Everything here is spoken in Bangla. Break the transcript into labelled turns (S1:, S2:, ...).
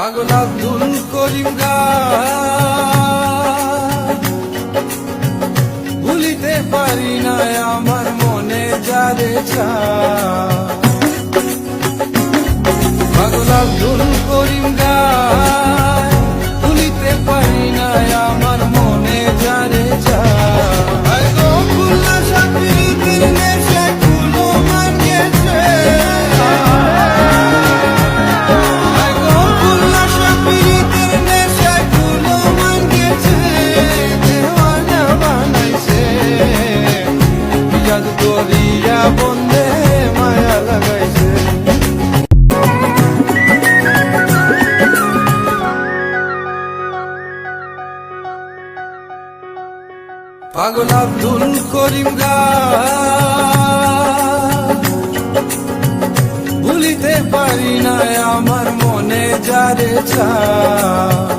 S1: পাগল আব্দুল করিম গায় ভুলিতে পারি না আমার মনে যারে চায়। পাগল আব্দুল করিম গায় ভুলিতে পারি না আমার মনে যারে চায়। দরিয়া বন্দে মায়া লাগাইছে। পাগল আব্দুল করিম গায় ভুলিতে পারি না আমার মনে যারে চায়।